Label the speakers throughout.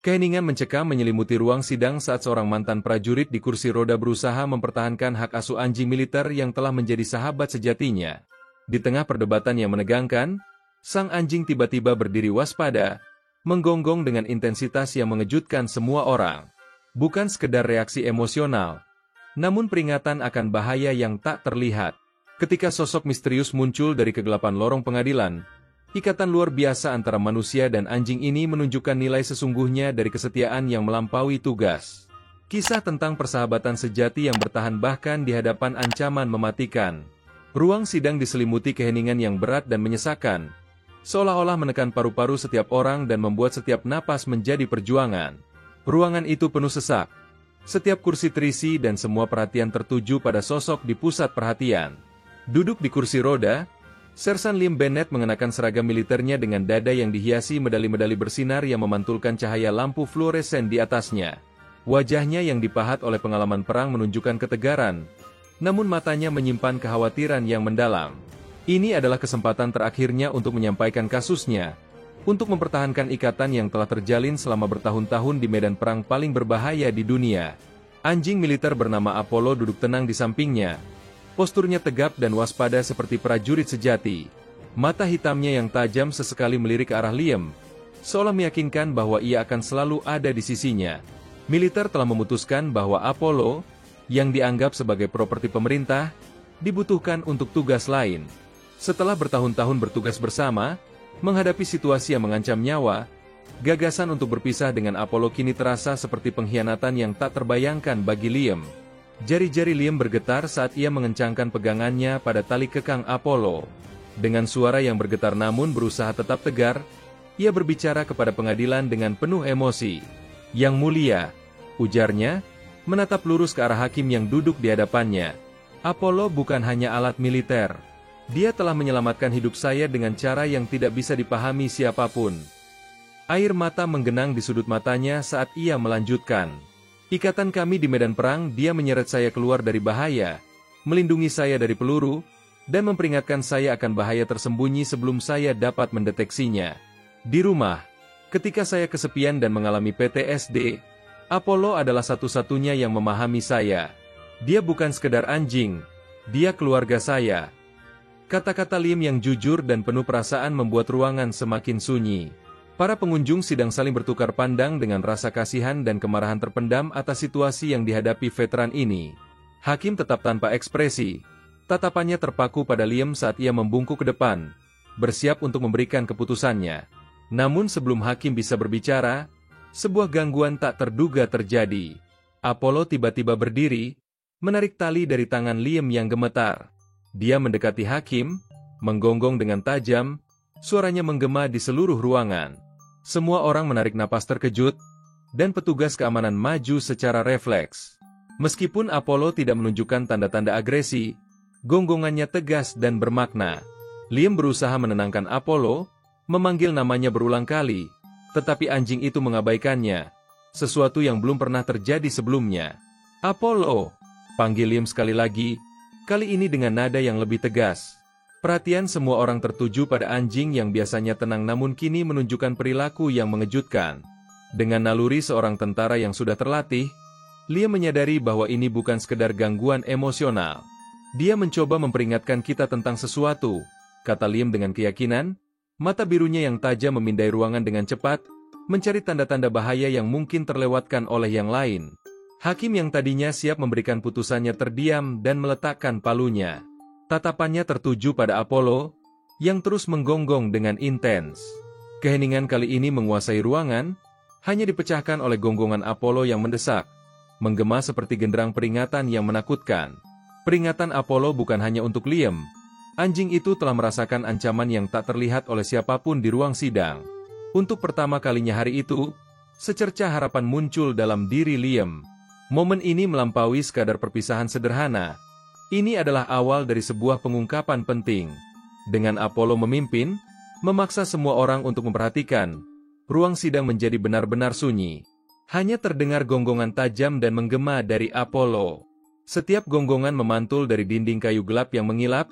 Speaker 1: Keheningan mencekam menyelimuti ruang sidang saat seorang mantan prajurit di kursi roda berusaha mempertahankan hak asuh anjing militer yang telah menjadi sahabat sejatinya. Di tengah perdebatan yang menegangkan, sang anjing tiba-tiba berdiri waspada, menggonggong dengan intensitas yang mengejutkan semua orang. Bukan sekedar reaksi emosional, namun peringatan akan bahaya yang tak terlihat. Ketika sosok misterius muncul dari kegelapan lorong pengadilan, ikatan luar biasa antara manusia dan anjing ini menunjukkan nilai sesungguhnya dari kesetiaan yang melampaui tugas. Kisah tentang persahabatan sejati yang bertahan bahkan di hadapan ancaman mematikan. Ruang sidang diselimuti keheningan yang berat dan menyesakan, seolah-olah menekan paru-paru setiap orang dan membuat setiap napas menjadi perjuangan. Ruangan itu penuh sesak. Setiap kursi terisi dan semua perhatian tertuju pada sosok di pusat perhatian. Duduk di kursi roda, Sersan Liam Bennett mengenakan seragam militernya dengan dada yang dihiasi medali-medali bersinar yang memantulkan cahaya lampu fluoresen di atasnya. Wajahnya yang dipahat oleh pengalaman perang menunjukkan ketegaran, namun matanya menyimpan kekhawatiran yang mendalam. Ini adalah kesempatan terakhirnya untuk menyampaikan kasusnya, untuk mempertahankan ikatan yang telah terjalin selama bertahun-tahun di medan perang paling berbahaya di dunia. Anjing militer bernama Apollo duduk tenang di sampingnya. Posturnya tegap dan waspada seperti prajurit sejati. Mata hitamnya yang tajam sesekali melirik ke arah Liam, seolah meyakinkan bahwa ia akan selalu ada di sisinya. Militer telah memutuskan bahwa Apollo, yang dianggap sebagai properti pemerintah, dibutuhkan untuk tugas lain. Setelah bertahun-tahun bertugas bersama, menghadapi situasi yang mengancam nyawa, gagasan untuk berpisah dengan Apollo kini terasa seperti pengkhianatan yang tak terbayangkan bagi Liam. Jari-jari Liam bergetar saat ia mengencangkan pegangannya pada tali kekang Apollo. Dengan suara yang bergetar namun berusaha tetap tegar, ia berbicara kepada pengadilan dengan penuh emosi. "Yang mulia," ujarnya, menatap lurus ke arah hakim yang duduk di hadapannya. "Apollo bukan hanya alat militer. Dia telah menyelamatkan hidup saya dengan cara yang tidak bisa dipahami siapapun." Air mata menggenang di sudut matanya saat ia melanjutkan. "Ikatan kami di medan perang, dia menyeret saya keluar dari bahaya, melindungi saya dari peluru, dan memperingatkan saya akan bahaya tersembunyi sebelum saya dapat mendeteksinya. Di rumah, ketika saya kesepian dan mengalami PTSD, Apollo adalah satu-satunya yang memahami saya. Dia bukan sekedar anjing, dia keluarga saya." Kata-kata Liam yang jujur dan penuh perasaan membuat ruangan semakin sunyi. Para pengunjung sidang saling bertukar pandang dengan rasa kasihan dan kemarahan terpendam atas situasi yang dihadapi veteran ini. Hakim tetap tanpa ekspresi. Tatapannya terpaku pada Liam saat ia membungkuk ke depan, bersiap untuk memberikan keputusannya. Namun sebelum hakim bisa berbicara, sebuah gangguan tak terduga terjadi. Apollo tiba-tiba berdiri, menarik tali dari tangan Liam yang gemetar. Dia mendekati hakim, menggonggong dengan tajam, suaranya menggema di seluruh ruangan. Semua orang menarik napas terkejut, dan petugas keamanan maju secara refleks. Meskipun Apollo tidak menunjukkan tanda-tanda agresi, gonggongannya tegas dan bermakna. Liam berusaha menenangkan Apollo, memanggil namanya berulang kali, tetapi anjing itu mengabaikannya, sesuatu yang belum pernah terjadi sebelumnya. "Apollo!" panggil Liam sekali lagi, kali ini dengan nada yang lebih tegas. Perhatian semua orang tertuju pada anjing yang biasanya tenang namun kini menunjukkan perilaku yang mengejutkan. Dengan naluri seorang tentara yang sudah terlatih, Liam menyadari bahwa ini bukan sekedar gangguan emosional. "Dia mencoba memperingatkan kita tentang sesuatu," kata Liam dengan keyakinan. Mata birunya yang tajam memindai ruangan dengan cepat, mencari tanda-tanda bahaya yang mungkin terlewatkan oleh yang lain. Hakim yang tadinya siap memberikan putusannya terdiam dan meletakkan palunya. Tatapannya tertuju pada Apollo, yang terus menggonggong dengan intens. Keheningan kali ini menguasai ruangan, hanya dipecahkan oleh gonggongan Apollo yang mendesak, menggema seperti genderang peringatan yang menakutkan. Peringatan Apollo bukan hanya untuk Liam. Anjing itu telah merasakan ancaman yang tak terlihat oleh siapapun di ruang sidang. Untuk pertama kalinya hari itu, secercah harapan muncul dalam diri Liam. Momen ini melampaui sekadar perpisahan sederhana. Ini adalah awal dari sebuah pengungkapan penting. Dengan Apollo memimpin, memaksa semua orang untuk memperhatikan, ruang sidang menjadi benar-benar sunyi. Hanya terdengar gonggongan tajam dan menggema dari Apollo. Setiap gonggongan memantul dari dinding kayu gelap yang mengilap,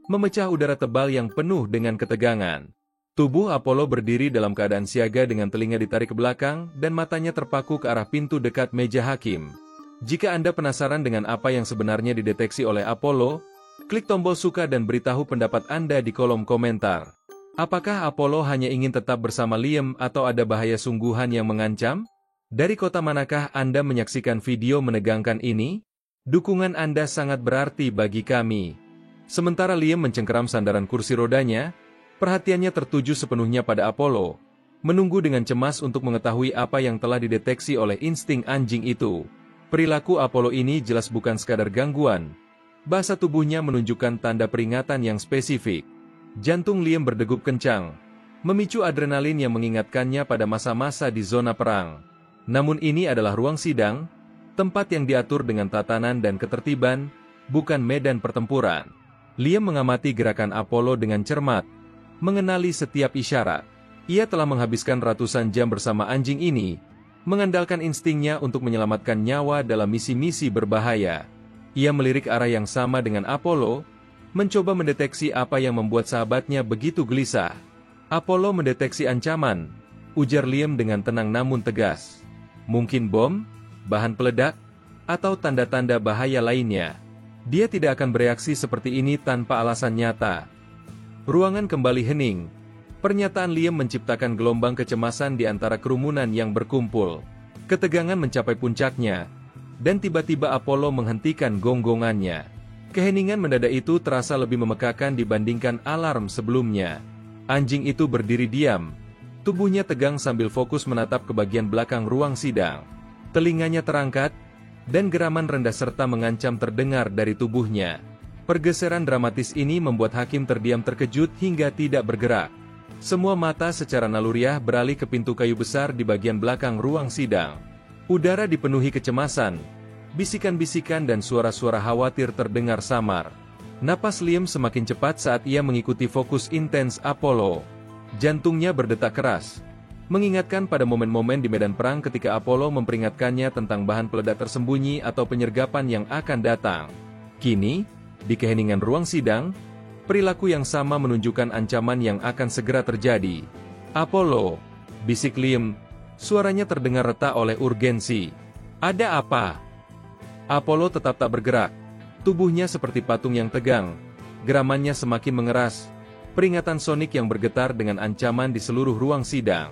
Speaker 1: memecah udara tebal yang penuh dengan ketegangan. Tubuh Apollo berdiri dalam keadaan siaga dengan telinga ditarik ke belakang dan matanya terpaku ke arah pintu dekat meja hakim. Jika Anda penasaran dengan apa yang sebenarnya dideteksi oleh Apollo, klik tombol suka dan beritahu pendapat Anda di kolom komentar. Apakah Apollo hanya ingin tetap bersama Liam atau ada bahaya sungguhan yang mengancam? Dari kota manakah Anda menyaksikan video menegangkan ini? Dukungan Anda sangat berarti bagi kami. Sementara Liam mencengkeram sandaran kursi rodanya, perhatiannya tertuju sepenuhnya pada Apollo, menunggu dengan cemas untuk mengetahui apa yang telah dideteksi oleh insting anjing itu. Perilaku Apollo ini jelas bukan sekadar gangguan. Bahasa tubuhnya menunjukkan tanda peringatan yang spesifik. Jantung Liam berdegup kencang, memicu adrenalin yang mengingatkannya pada masa-masa di zona perang. Namun ini adalah ruang sidang, tempat yang diatur dengan tatanan dan ketertiban, bukan medan pertempuran. Liam mengamati gerakan Apollo dengan cermat, mengenali setiap isyarat. Ia telah menghabiskan ratusan jam bersama anjing ini, mengandalkan instingnya untuk menyelamatkan nyawa dalam misi-misi berbahaya. Ia melirik arah yang sama dengan Apollo, mencoba mendeteksi apa yang membuat sahabatnya begitu gelisah. Apollo mendeteksi ancaman, ujar Liam dengan tenang namun tegas. Mungkin bom, bahan peledak, atau tanda-tanda bahaya lainnya. Dia tidak akan bereaksi seperti ini tanpa alasan nyata. Ruangan kembali hening. Pernyataan Liam menciptakan gelombang kecemasan di antara kerumunan yang berkumpul. Ketegangan mencapai puncaknya, dan tiba-tiba Apollo menghentikan gonggongannya. Keheningan mendadak itu terasa lebih memekakan dibandingkan alarm sebelumnya. Anjing itu berdiri diam. Tubuhnya tegang sambil fokus menatap ke bagian belakang ruang sidang. Telinganya terangkat, dan geraman rendah serta mengancam terdengar dari tubuhnya. Pergeseran dramatis ini membuat hakim terdiam terkejut hingga tidak bergerak. Semua mata secara naluriah beralih ke pintu kayu besar di bagian belakang ruang sidang. Udara dipenuhi kecemasan. Bisikan-bisikan dan suara-suara khawatir terdengar samar. Napas Liam semakin cepat saat ia mengikuti fokus intens Apollo. Jantungnya berdetak keras, mengingatkan pada momen-momen di medan perang ketika Apollo memperingatkannya tentang bahan peledak tersembunyi atau penyergapan yang akan datang. Kini, di keheningan ruang sidang, perilaku yang sama menunjukkan ancaman yang akan segera terjadi. Apollo, bisik Liam, suaranya terdengar retak oleh urgensi. Ada apa? Apollo tetap tak bergerak. Tubuhnya seperti patung yang tegang. Geramannya semakin mengeras. Peringatan sonik yang bergetar dengan ancaman di seluruh ruang sidang.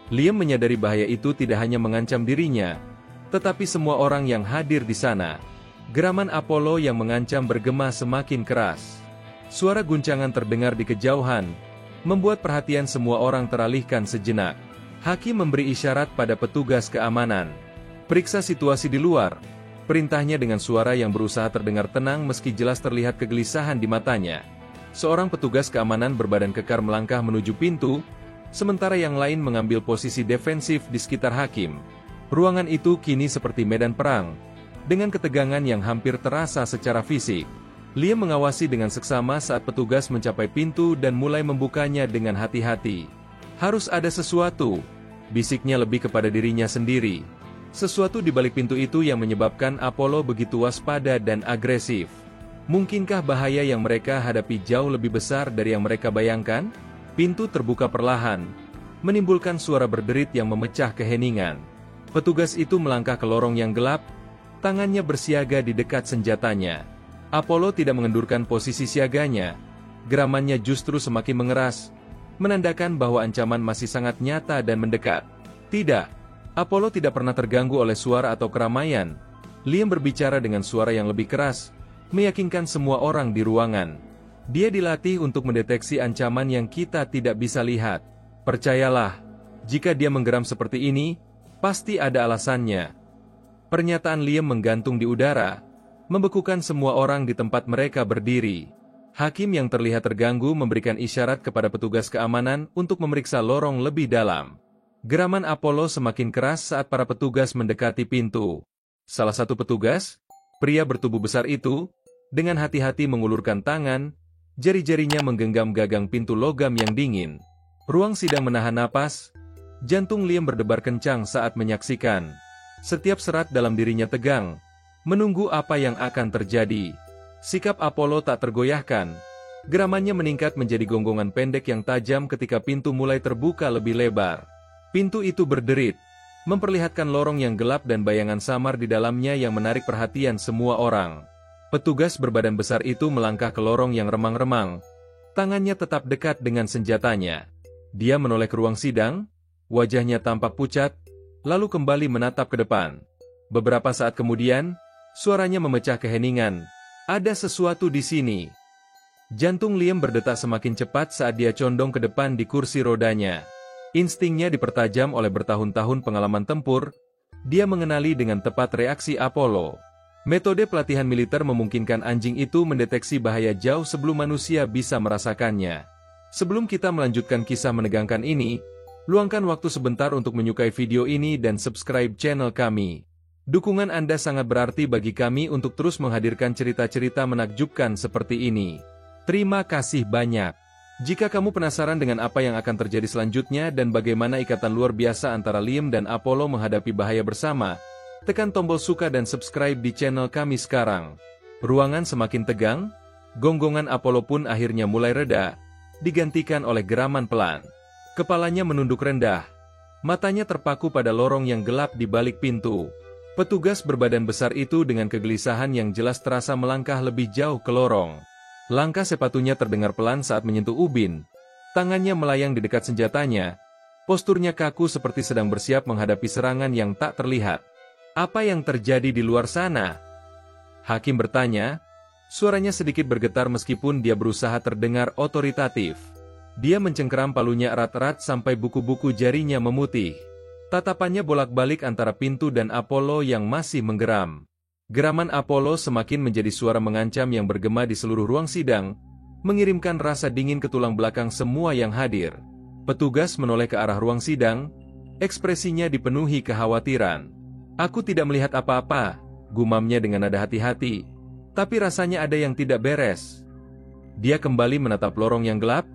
Speaker 1: Liam menyadari bahaya itu tidak hanya mengancam dirinya, tetapi semua orang yang hadir di sana. Geraman Apollo yang mengancam bergema semakin keras. Suara guncangan terdengar di kejauhan, membuat perhatian semua orang teralihkan sejenak. Hakim memberi isyarat pada petugas keamanan. Periksa situasi di luar. Perintahnya dengan suara yang berusaha terdengar tenang meski jelas terlihat kegelisahan di matanya. Seorang petugas keamanan berbadan kekar melangkah menuju pintu, sementara yang lain mengambil posisi defensif di sekitar hakim. Ruangan itu kini seperti medan perang, dengan ketegangan yang hampir terasa secara fisik. Liam mengawasi dengan seksama saat petugas mencapai pintu dan mulai membukanya dengan hati-hati. Harus ada sesuatu, bisiknya lebih kepada dirinya sendiri. Sesuatu di balik pintu itu yang menyebabkan Apollo begitu waspada dan agresif. Mungkinkah bahaya yang mereka hadapi jauh lebih besar dari yang mereka bayangkan? Pintu terbuka perlahan, menimbulkan suara berderit yang memecah keheningan. Petugas itu melangkah ke lorong yang gelap, tangannya bersiaga di dekat senjatanya. Apollo tidak mengendurkan posisi siaganya. Geramannya justru semakin mengeras, menandakan bahwa ancaman masih sangat nyata dan mendekat. Tidak. Apollo tidak pernah terganggu oleh suara atau keramaian. Liam berbicara dengan suara yang lebih keras, meyakinkan semua orang di ruangan. Dia dilatih untuk mendeteksi ancaman yang kita tidak bisa lihat. Percayalah, jika dia menggeram seperti ini, pasti ada alasannya. Pernyataan Liam menggantung di udara, membekukan semua orang di tempat mereka berdiri. Hakim yang terlihat terganggu memberikan isyarat kepada petugas keamanan untuk memeriksa lorong lebih dalam. Geraman Apollo semakin keras saat para petugas mendekati pintu. Salah satu petugas, pria bertubuh besar itu, dengan hati-hati mengulurkan tangan, jari-jarinya menggenggam gagang pintu logam yang dingin. Ruang sidang menahan napas, jantung Liam berdebar kencang saat menyaksikan. Setiap serat dalam dirinya tegang, menunggu apa yang akan terjadi. Sikap Apollo tak tergoyahkan, Geramannya meningkat menjadi gonggongan pendek yang tajam ketika pintu mulai terbuka lebih lebar. Pintu itu berderit, memperlihatkan lorong yang gelap dan bayangan samar di dalamnya yang menarik perhatian semua orang. Petugas berbadan besar itu melangkah ke lorong yang remang-remang. Tangannya tetap dekat dengan senjatanya. Dia menoleh ke ruang sidang, wajahnya tampak pucat, lalu kembali menatap ke depan. Beberapa saat kemudian, suaranya memecah keheningan. Ada sesuatu di sini. Jantung Liam berdetak semakin cepat saat dia condong ke depan di kursi rodanya. Instingnya dipertajam oleh bertahun-tahun pengalaman tempur, dia mengenali dengan tepat reaksi Apollo. Metode pelatihan militer memungkinkan anjing itu mendeteksi bahaya jauh sebelum manusia bisa merasakannya. Sebelum kita melanjutkan kisah menegangkan ini, luangkan waktu sebentar untuk menyukai video ini dan subscribe channel kami. Dukungan Anda sangat berarti bagi kami untuk terus menghadirkan cerita-cerita menakjubkan seperti ini. Terima kasih banyak. Jika kamu penasaran dengan apa yang akan terjadi selanjutnya dan bagaimana ikatan luar biasa antara Liam dan Apollo menghadapi bahaya bersama, tekan tombol suka dan subscribe di channel kami sekarang. Ruangan semakin tegang, gonggongan Apollo pun akhirnya mulai reda, digantikan oleh geraman pelan. Kepalanya menunduk rendah, matanya terpaku pada lorong yang gelap di balik pintu. Petugas berbadan besar itu dengan kegelisahan yang jelas terasa melangkah lebih jauh ke lorong. Langkah sepatunya terdengar pelan saat menyentuh ubin. Tangannya melayang di dekat senjatanya. Posturnya kaku seperti sedang bersiap menghadapi serangan yang tak terlihat. Apa yang terjadi di luar sana? Hakim bertanya. Suaranya sedikit bergetar meskipun dia berusaha terdengar otoritatif. Dia mencengkeram palunya erat-erat sampai buku-buku jarinya memutih. Tatapannya bolak-balik antara pintu dan Apollo yang masih menggeram. Geraman Apollo semakin menjadi suara mengancam yang bergema di seluruh ruang sidang, mengirimkan rasa dingin ke tulang belakang semua yang hadir. Petugas menoleh ke arah ruang sidang, ekspresinya dipenuhi kekhawatiran. Aku tidak melihat apa-apa, gumamnya dengan nada hati-hati, tapi rasanya ada yang tidak beres. Dia kembali menatap lorong yang gelap,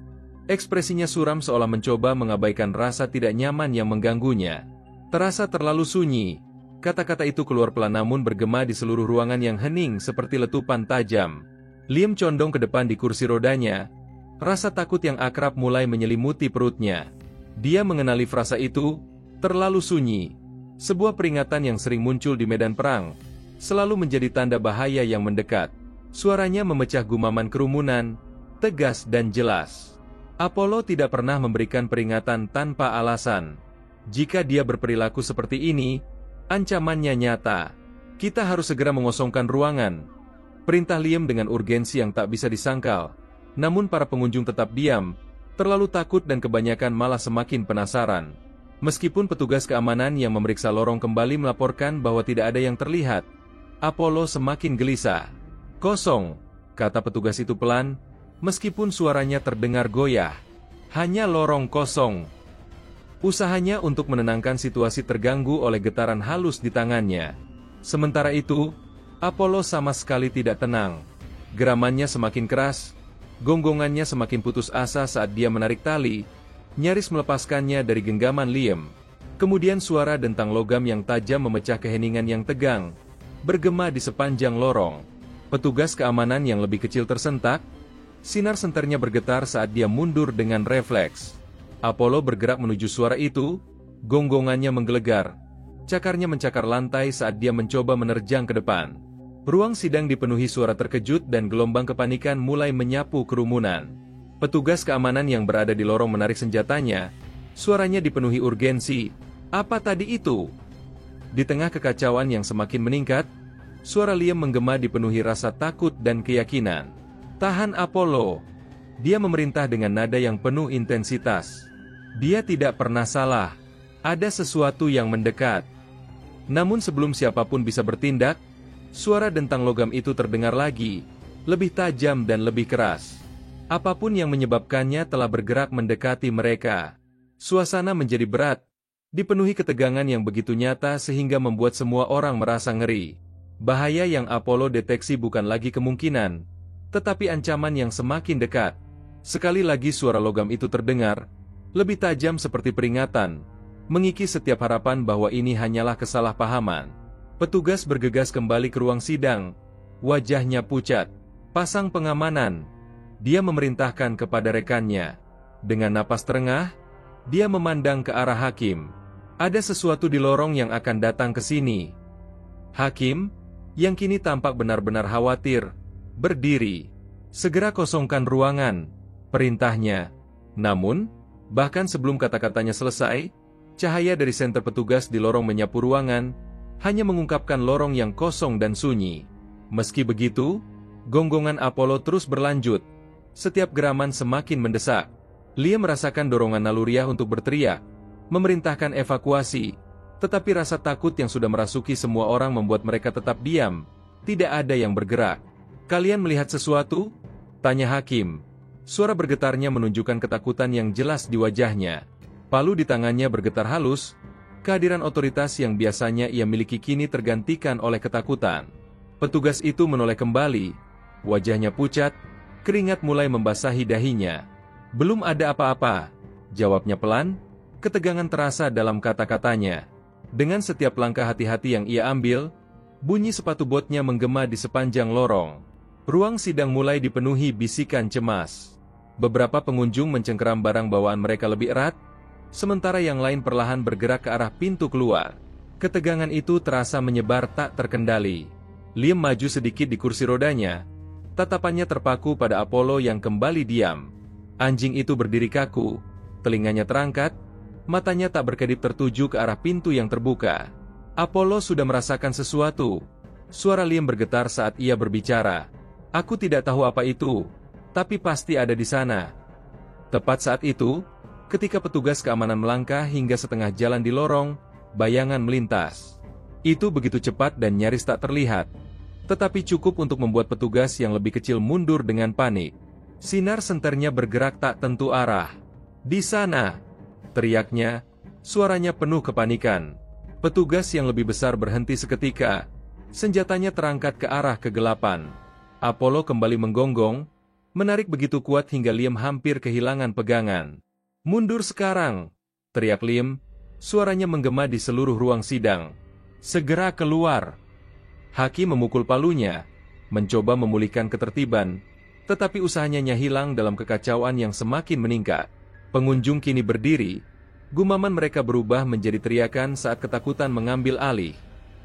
Speaker 1: ekspresinya suram seolah mencoba mengabaikan rasa tidak nyaman yang mengganggunya. Terasa terlalu sunyi. Kata-kata itu keluar pelan namun bergema di seluruh ruangan yang hening seperti letupan tajam. Liam condong ke depan di kursi rodanya. Rasa takut yang akrab mulai menyelimuti perutnya. Dia mengenali frasa itu, terlalu sunyi. Sebuah peringatan yang sering muncul di medan perang, selalu menjadi tanda bahaya yang mendekat. Suaranya memecah gumaman kerumunan, tegas dan jelas. Apollo tidak pernah memberikan peringatan tanpa alasan. Jika dia berperilaku seperti ini, ancamannya nyata. Kita harus segera mengosongkan ruangan. Perintah Liam dengan urgensi yang tak bisa disangkal. Namun para pengunjung tetap diam, terlalu takut dan kebanyakan malah semakin penasaran. Meskipun petugas keamanan yang memeriksa lorong kembali melaporkan bahwa tidak ada yang terlihat, Apollo semakin gelisah. Kosong, kata petugas itu pelan, meskipun suaranya terdengar goyah. Hanya lorong kosong. Usahanya untuk menenangkan situasi terganggu oleh getaran halus di tangannya. Sementara itu, Apollo sama sekali tidak tenang. Geramannya semakin keras, gonggongannya semakin putus asa saat dia menarik tali, nyaris melepaskannya dari genggaman Liam. Kemudian suara dentang logam yang tajam memecah keheningan yang tegang, bergema di sepanjang lorong. Petugas keamanan yang lebih kecil tersentak, sinar senternya bergetar saat dia mundur dengan refleks. Apollo bergerak menuju suara itu, gonggongannya menggelegar. Cakarnya mencakar lantai saat dia mencoba menerjang ke depan. Ruang sidang dipenuhi suara terkejut dan gelombang kepanikan mulai menyapu kerumunan. Petugas keamanan yang berada di lorong menarik senjatanya, suaranya dipenuhi urgensi. Apa tadi itu? Di tengah kekacauan yang semakin meningkat, suara Liam menggema dipenuhi rasa takut dan keyakinan. Tahan Apollo. Dia memerintah dengan nada yang penuh intensitas. Dia tidak pernah salah. Ada sesuatu yang mendekat. Namun sebelum siapapun bisa bertindak, suara dentang logam itu terdengar lagi, lebih tajam dan lebih keras. Apapun yang menyebabkannya telah bergerak mendekati mereka. Suasana menjadi berat, dipenuhi ketegangan yang begitu nyata sehingga membuat semua orang merasa ngeri. Bahaya yang Apollo deteksi bukan lagi kemungkinan, tetapi ancaman yang semakin dekat. Sekali lagi suara logam itu terdengar, lebih tajam seperti peringatan, mengikis setiap harapan bahwa ini hanyalah kesalahpahaman. Petugas bergegas kembali ke ruang sidang, wajahnya pucat. Pasang pengamanan. Dia memerintahkan kepada rekannya. Dengan napas terengah, dia memandang ke arah Hakim. Ada sesuatu di lorong yang akan datang ke sini. Hakim, yang kini tampak benar-benar khawatir, berdiri. Segera kosongkan ruangan, perintahnya. Namun, bahkan sebelum kata-katanya selesai, cahaya dari senter petugas di lorong menyapu ruangan, hanya mengungkapkan lorong yang kosong dan sunyi. Meski begitu, gonggongan Apollo terus berlanjut. Setiap geraman semakin mendesak. Liam merasakan dorongan naluriah untuk berteriak, memerintahkan evakuasi. Tetapi rasa takut yang sudah merasuki semua orang membuat mereka tetap diam. Tidak ada yang bergerak. "Kalian melihat sesuatu?" tanya Hakim. Suara bergetarnya menunjukkan ketakutan yang jelas di wajahnya. Palu di tangannya bergetar halus. Kehadiran otoritas yang biasanya ia miliki kini tergantikan oleh ketakutan. Petugas itu menoleh kembali. Wajahnya pucat, keringat mulai membasahi dahinya. "Belum ada apa-apa," jawabnya pelan. Ketegangan terasa dalam kata-katanya. Dengan setiap langkah hati-hati yang ia ambil, bunyi sepatu botnya menggema di sepanjang lorong. Ruang sidang mulai dipenuhi bisikan cemas. Beberapa pengunjung mencengkeram barang bawaan mereka lebih erat, sementara yang lain perlahan bergerak ke arah pintu keluar. Ketegangan itu terasa menyebar tak terkendali. Liam maju sedikit di kursi rodanya. Tatapannya terpaku pada Apollo yang kembali diam. Anjing itu berdiri kaku, telinganya terangkat, matanya tak berkedip tertuju ke arah pintu yang terbuka. Apollo sudah merasakan sesuatu. Suara Liam bergetar saat ia berbicara. "Aku tidak tahu apa itu, tapi pasti ada di sana." Tepat saat itu, ketika petugas keamanan melangkah hingga setengah jalan di lorong, bayangan melintas. Itu begitu cepat dan nyaris tak terlihat, tetapi cukup untuk membuat petugas yang lebih kecil mundur dengan panik. Sinar senternya bergerak tak tentu arah. "Di sana!" teriaknya, suaranya penuh kepanikan. Petugas yang lebih besar berhenti seketika. Senjatanya terangkat ke arah kegelapan. Apollo kembali menggonggong, menarik begitu kuat hingga Liam hampir kehilangan pegangan. "Mundur sekarang!" teriak Liam, suaranya menggema di seluruh ruang sidang. "Segera keluar!" Hakim memukul palunya, mencoba memulihkan ketertiban, tetapi usahanya hilang dalam kekacauan yang semakin meningkat. Pengunjung kini berdiri, gumaman mereka berubah menjadi teriakan saat ketakutan mengambil alih.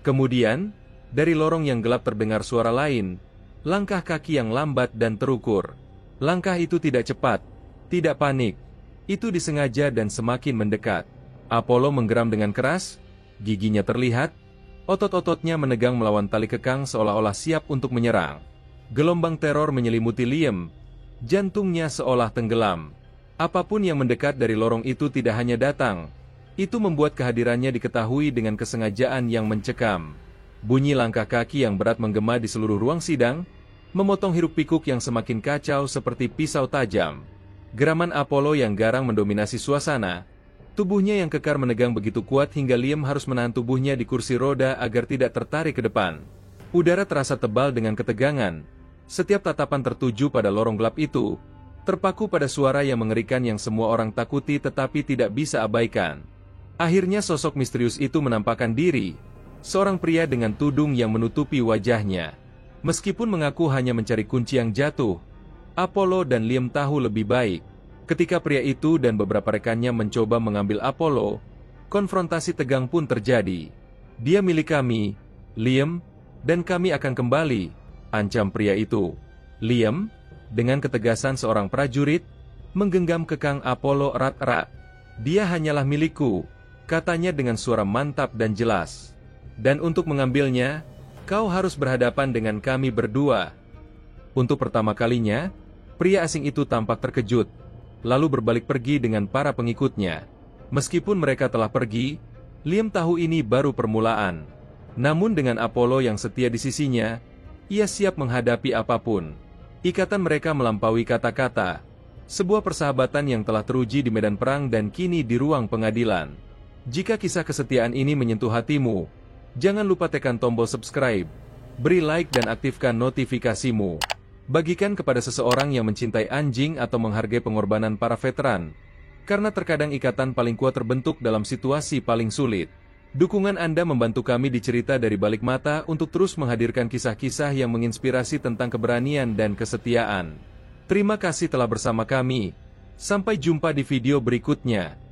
Speaker 1: Kemudian, dari lorong yang gelap terdengar suara lain, langkah kaki yang lambat dan terukur. Langkah itu tidak cepat, tidak panik, itu disengaja dan semakin mendekat. Apollo menggeram dengan keras, giginya terlihat, otot-ototnya menegang melawan tali kekang seolah-olah siap untuk menyerang. Gelombang teror menyelimuti Liam, jantungnya seolah tenggelam. Apapun yang mendekat dari lorong itu tidak hanya datang, itu membuat kehadirannya diketahui dengan kesengajaan yang mencekam. Bunyi langkah kaki yang berat menggema di seluruh ruang sidang, memotong hiruk-pikuk yang semakin kacau seperti pisau tajam. Geraman Apollo yang garang mendominasi suasana, tubuhnya yang kekar menegang begitu kuat hingga Liam harus menahan tubuhnya di kursi roda agar tidak tertarik ke depan. Udara terasa tebal dengan ketegangan. Setiap tatapan tertuju pada lorong gelap itu, terpaku pada suara yang mengerikan yang semua orang takuti tetapi tidak bisa abaikan. Akhirnya sosok misterius itu menampakkan diri, seorang pria dengan tudung yang menutupi wajahnya. Meskipun mengaku hanya mencari kunci yang jatuh, Apollo dan Liam tahu lebih baik. Ketika pria itu dan beberapa rekannya mencoba mengambil Apollo, konfrontasi tegang pun terjadi. "Dia milik kami, Liam, dan kami akan kembali," ancam pria itu. Liam, dengan ketegasan seorang prajurit, menggenggam kekang Apollo erat-erat. "Dia hanyalah milikku," katanya dengan suara mantap dan jelas. "Dan untuk mengambilnya, kau harus berhadapan dengan kami berdua." Untuk pertama kalinya, pria asing itu tampak terkejut, lalu berbalik pergi dengan para pengikutnya. Meskipun mereka telah pergi, Liam tahu ini baru permulaan. Namun dengan Apollo yang setia di sisinya, ia siap menghadapi apapun. Ikatan mereka melampaui kata-kata. Sebuah persahabatan yang telah teruji di medan perang dan kini di ruang pengadilan. Jika kisah kesetiaan ini menyentuh hatimu, jangan lupa tekan tombol subscribe, beri like dan aktifkan notifikasimu. Bagikan kepada seseorang yang mencintai anjing atau menghargai pengorbanan para veteran. Karena terkadang ikatan paling kuat terbentuk dalam situasi paling sulit. Dukungan Anda membantu kami di Cerita dari Balik Mata untuk terus menghadirkan kisah-kisah yang menginspirasi tentang keberanian dan kesetiaan. Terima kasih telah bersama kami. Sampai jumpa di video berikutnya.